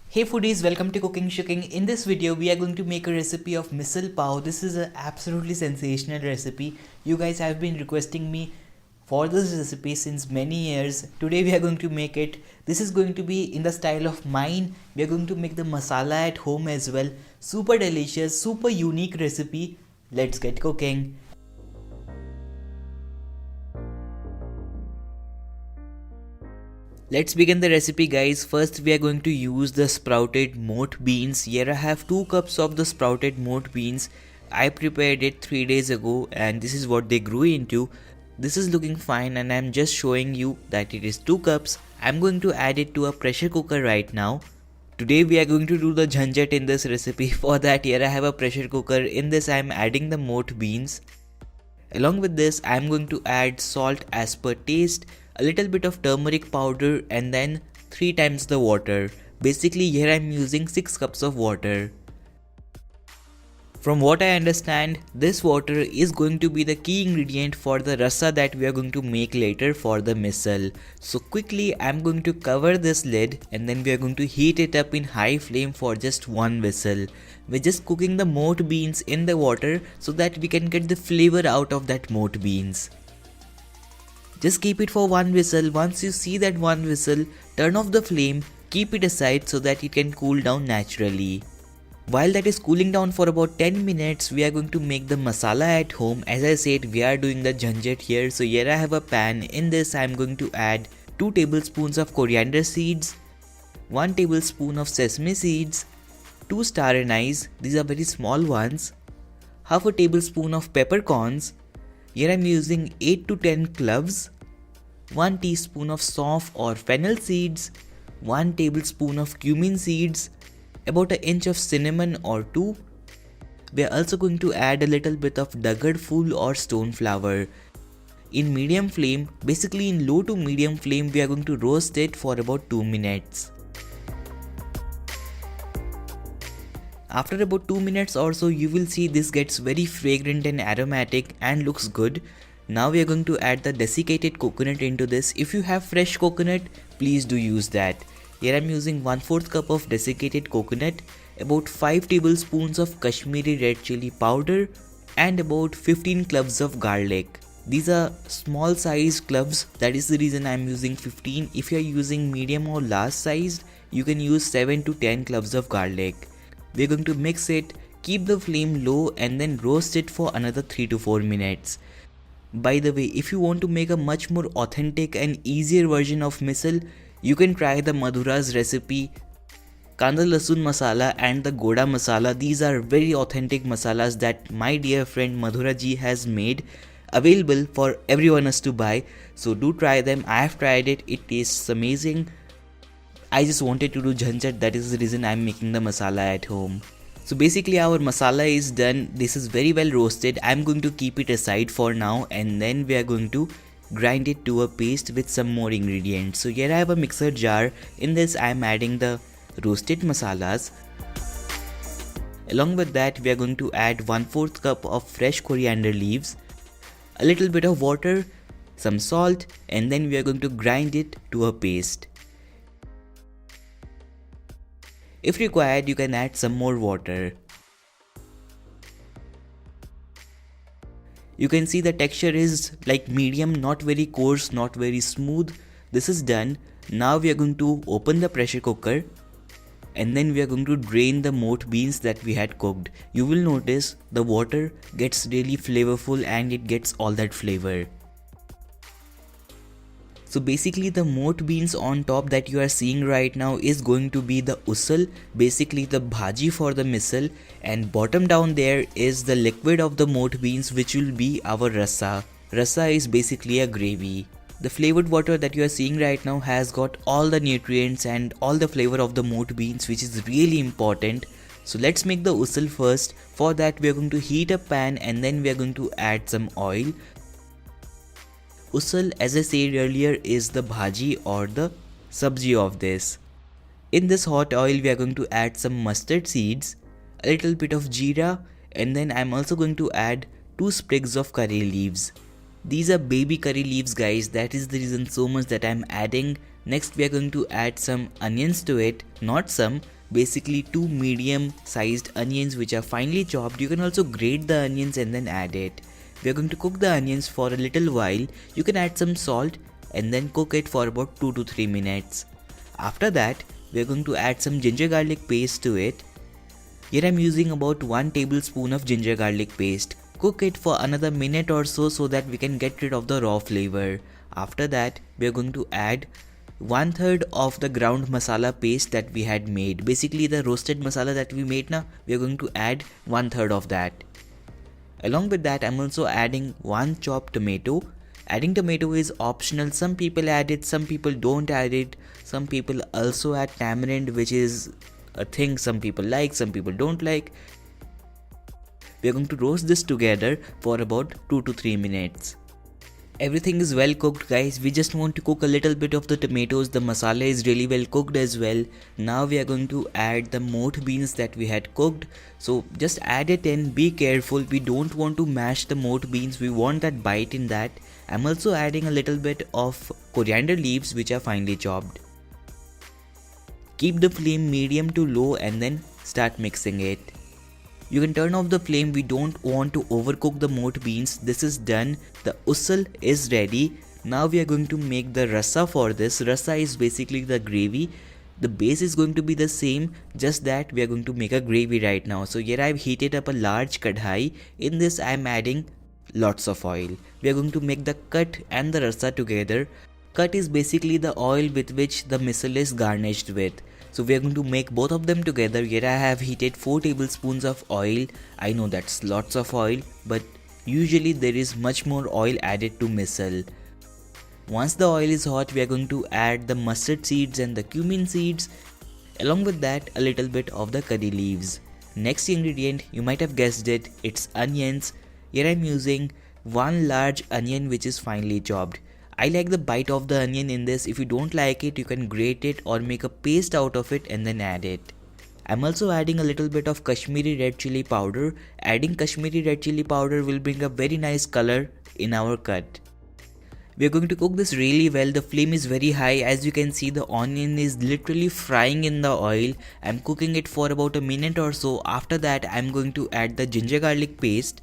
Hey foodies, welcome to Cooking Shooking. In this video, we are going to make a recipe of misal pav. This is an absolutely sensational recipe. You guys have been requesting me for this recipe since many years. Today we are going to make it. This is going to be in the style of mine. We are going to make the masala at home as well. Super delicious, super unique recipe. Let's get cooking. Let's begin the recipe, guys. First we are going to use the sprouted moat beans. Here I have 2 cups of the sprouted moat beans. I prepared it 3 days ago and this is what they grew into. This is looking fine and I'm just showing you that it is 2 cups. I'm going to add it to a pressure cooker right now. Today we are going to do the jhanjat in this recipe. For that, here I have a pressure cooker. In this I am adding the moat beans. Along with this, I am going to add salt as per taste, a little bit of turmeric powder and then 3 times the water. Basically here I am using 6 cups of water. From what I understand, this water is going to be the key ingredient for the rasa that we are going to make later for the misal. So quickly I am going to cover this lid and then we are going to heat it up in high flame for just 1 whistle. We're just cooking the moat beans in the water so that we can get the flavor out of that moat beans. Just keep it for 1 whistle. Once you see that 1 whistle, turn off the flame, keep it aside so that it can cool down naturally. While that is cooling down for about 10 minutes, we are going to make the masala at home. As I said, we are doing the jhanjat here. So here I have a pan. In this I am going to add 2 tablespoons of coriander seeds, 1 tablespoon of sesame seeds, 2 star anise, these are very small ones, half a tablespoon of peppercorns. Here I am using 8 to 10 cloves, 1 teaspoon of saunf or fennel seeds, 1 tablespoon of cumin seeds, about an inch of cinnamon or 2. We are also going to add a little bit of dagad phool or stone flower. In medium flame, basically in low to medium flame, we are going to roast it for about 2 minutes. After about 2 minutes or so, you will see this gets very fragrant and aromatic and looks good. Now we are going to add the desiccated coconut into this. If you have fresh coconut, please do use that. Here I am using 1/4 cup of desiccated coconut, about 5 tablespoons of Kashmiri red chili powder and about 15 cloves of garlic. These are small sized cloves, that is the reason I am using 15. If you are using medium or large sized, you can use 7 to 10 cloves of garlic. We are going to mix it, keep the flame low and then roast it for another 3 to 4 minutes. By the way, if you want to make a much more authentic and easier version of misal, you can try the Madhura's recipe, Kanda Lasun Masala and the Goda Masala. These are very authentic masalas that my dear friend Madhura ji has made available for everyone else to buy. So do try them. I have tried it. It tastes amazing. I just wanted to do jhanjat, that is the reason I am making the masala at home. So basically our masala is done. This is very well roasted. I am going to keep it aside for now and then we are going to grind it to a paste with some more ingredients. So here I have a mixer jar. In this I am adding the roasted masalas. Along with that we are going to add 1/4 cup of fresh coriander leaves, a little bit of water, some salt and then we are going to grind it to a paste. If required, you can add some more water. You can see the texture is like medium, not very coarse, not very smooth. This is done. Now we are going to open the pressure cooker and then we are going to drain the moat beans that we had cooked. You will notice the water gets really flavorful and it gets all that flavor. So basically the moat beans on top that you are seeing right now is going to be the usal, basically the bhaji for the misal, and bottom down there is the liquid of the moat beans which will be our rasa. Rasa is basically a gravy. The flavored water that you are seeing right now has got all the nutrients and all the flavor of the moat beans, which is really important. So let's make the usal first. For that we are going to heat a pan and then we are going to add some oil. Usal, as I said earlier, is the bhaji or the sabji of this. In this hot oil we are going to add some mustard seeds, a little bit of jeera and then I am also going to add 2 sprigs of curry leaves. These are baby curry leaves, guys, that is the reason so much that I am adding. Next we are going to add some onions to it, not some, basically 2 medium sized onions which are finely chopped. You can also grate the onions and then add it. We are going to cook the onions for a little while. You can add some salt and then cook it for about 2 to 3 minutes. After that, we are going to add some ginger garlic paste to it. Here I am using about 1 tablespoon of ginger garlic paste. Cook it for another minute or so that we can get rid of the raw flavor. After that, we are going to add 1/3 of the ground masala paste that we had made. Basically the roasted masala that we made now, we are going to add 1/3 of that. Along with that, I'm also adding 1 chopped tomato. Adding tomato is optional. Some people add it, some people don't add it. Some people also add tamarind, which is a thing some people like, some people don't like. We are going to roast this together for about 2 to 3 minutes. Everything is well cooked, guys. We just want to cook a little bit of the tomatoes. The masala is really well cooked as well. Now we are going to add the moth beans that we had cooked. So just add it in. Be careful. We don't want to mash the moth beans. We want that bite in that. I'm also adding a little bit of coriander leaves which are finely chopped. Keep the flame medium to low and then start mixing it. You can turn off the flame. We don't want to overcook the moth beans. This is done. The usul is ready. Now we are going to make the rasa for this. Rasa is basically the gravy. The base is going to be the same, just that we are going to make a gravy right now. So here I've heated up a large kadhai. In this I'm adding lots of oil. We are going to make the cut and the rasa together. Cut is basically the oil with which the misal is garnished with. So we are going to make both of them together. Here I have heated 4 tablespoons of oil. I know that's lots of oil, but usually there is much more oil added to misal. Once the oil is hot, we are going to add the mustard seeds and the cumin seeds. Along with that, a little bit of the curry leaves. Next ingredient, you might have guessed it, it's onions. Here I am using 1 large onion which is finely chopped. I like the bite of the onion in this. If you don't like it, you can grate it or make a paste out of it and then add it. I'm also adding a little bit of Kashmiri red chili powder. Adding Kashmiri red chili powder will bring a very nice color in our cut. We are going to cook this really well. The flame is very high. As you can see, the onion is literally frying in the oil. I'm cooking it for about a minute or so. After that, I'm going to add the ginger garlic paste.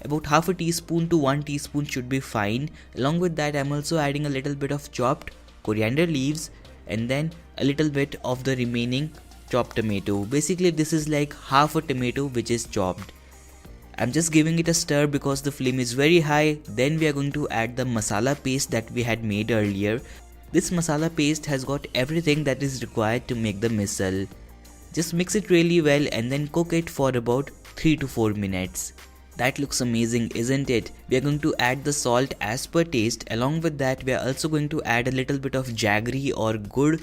About half a teaspoon to 1 teaspoon should be fine. Along with that, I'm also adding a little bit of chopped coriander leaves and then a little bit of the remaining chopped tomato. Basically, this is like half a tomato which is chopped. I'm just giving it a stir because the flame is very high. Then we are going to add the masala paste that we had made earlier. This masala paste has got everything that is required to make the misal. Just mix it really well and then cook it for about 3 to 4 minutes. That looks amazing, isn't it? We are going to add the salt as per taste. Along with that, we are also going to add a little bit of jaggery or gur.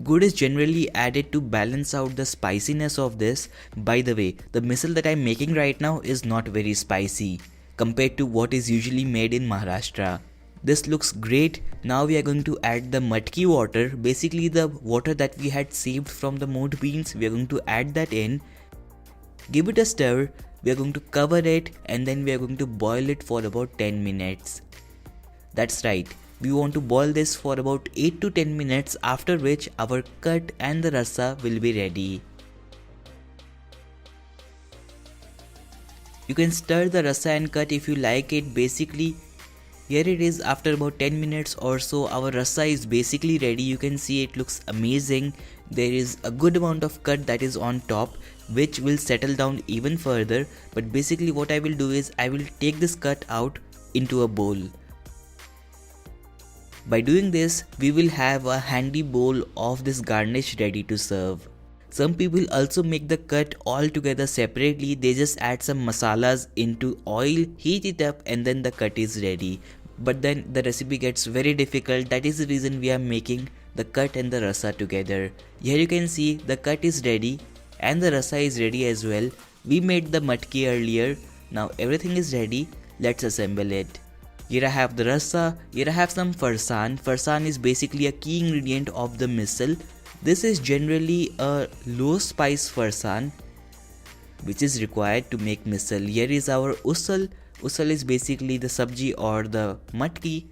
Gur is generally added to balance out the spiciness of this. By the way, the misal that I am making right now is not very spicy compared to what is usually made in Maharashtra. This looks great. Now we are going to add the matki water. Basically the water that we had saved from the moth beans. We are going to add that in. Give it a stir. We are going to cover it and then we are going to boil it for about 10 minutes. That's right, we want to boil this for about 8 to 10 minutes, after which our cut and the rasa will be ready. You can stir the rasa and cut if you like it. Basically, here it is. After about 10 minutes or so, our rasa is basically ready. You can see it looks amazing. There is a good amount of cut that is on top, which will settle down even further. But basically what I will do is I will take this cut out into a bowl. By doing this, we will have a handy bowl of this garnish ready to serve. Some people also make the cut all together separately. They just add some masalas into oil, heat it up and then the cut is ready. But then the recipe gets very difficult. That is the reason we are making the cut and the rasa together. Here you can see the cut is ready and the rasa is ready as well. We made the matki earlier. Now everything is ready. Let's assemble it. Here I have the rasa. Here I have some farsan. Farsan is basically a key ingredient of the misal. This is generally a low spice farsan which is required to make misal. Here is our usul. Usul is basically the sabji or the matki.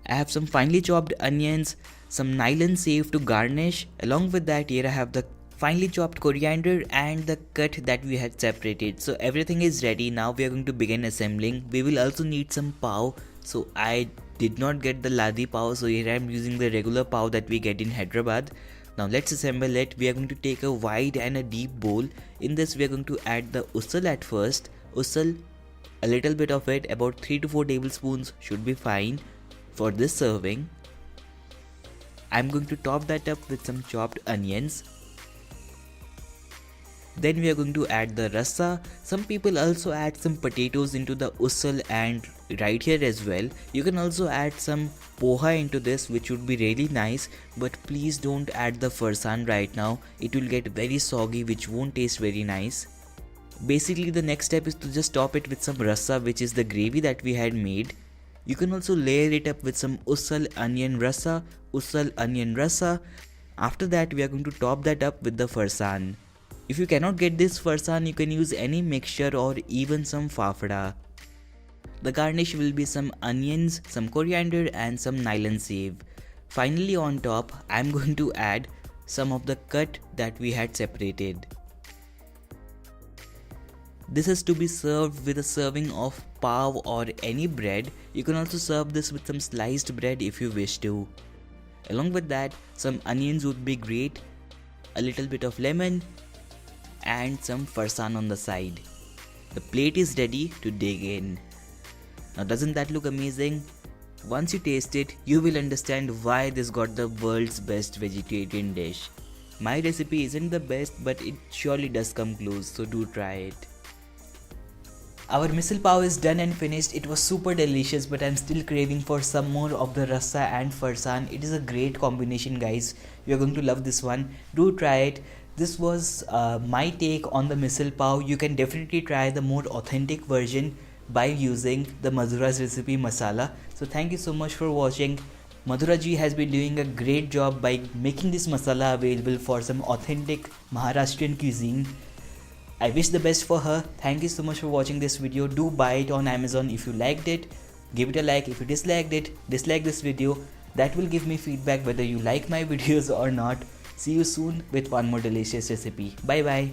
I have some finely chopped onions, some nylon save to garnish. Along with that, here I have the finely chopped coriander and the cut that we had separated. So everything is ready. Now we are going to begin assembling. We will also need some pav. So I did not get the ladi pav, so here I am using the regular pav that we get in Hyderabad. Now let's assemble it. We are going to take a wide and a deep bowl. In this we are going to add the usal at first. Usal, a little bit of it, about 3 to 4 tablespoons should be fine for this serving. I'm going to top that up with some chopped onions. Then we are going to add the rasa. Some people also add some potatoes into the usal and right here as well. You can also add some poha into this, which would be really nice, but please don't add the farsan right now. It will get very soggy, which won't taste very nice. Basically the next step is to just top it with some rasa, which is the gravy that we had made. You can also layer it up with some usal onion rasa, usal onion rasa. After that we are going to top that up with the farsan. If you cannot get this farsan, you can use any mixture or even some fafda. The garnish will be some onions, some coriander and some nylon sieve. Finally on top, I am going to add some of the cut that we had separated. This is to be served with a serving of pav or any bread. You can also serve this with some sliced bread if you wish to. Along with that, some onions would be great, a little bit of lemon and some farsan on the side. The plate is ready to dig in. Now doesn't that look amazing? Once you taste it, you will understand why this got the world's best vegetarian dish. My recipe isn't the best, but it surely does come close, so do try it. Our misal pav is done and finished. It was super delicious, but I'm still craving for some more of the rasa and farsan. It is a great combination, guys. You're going to love this one. Do try it. This was my take on the misal pav. You can definitely try the more authentic version by using the Madhura's recipe masala. So thank you so much for watching. Madhura ji has been doing a great job by making this masala available for some authentic Maharashtrian cuisine. I wish the best for her. Thank you so much for watching this video. Do buy it on Amazon if you liked it. Give it a like. If you disliked it, dislike this video. That will give me feedback whether you like my videos or not. See you soon with one more delicious recipe. Bye bye.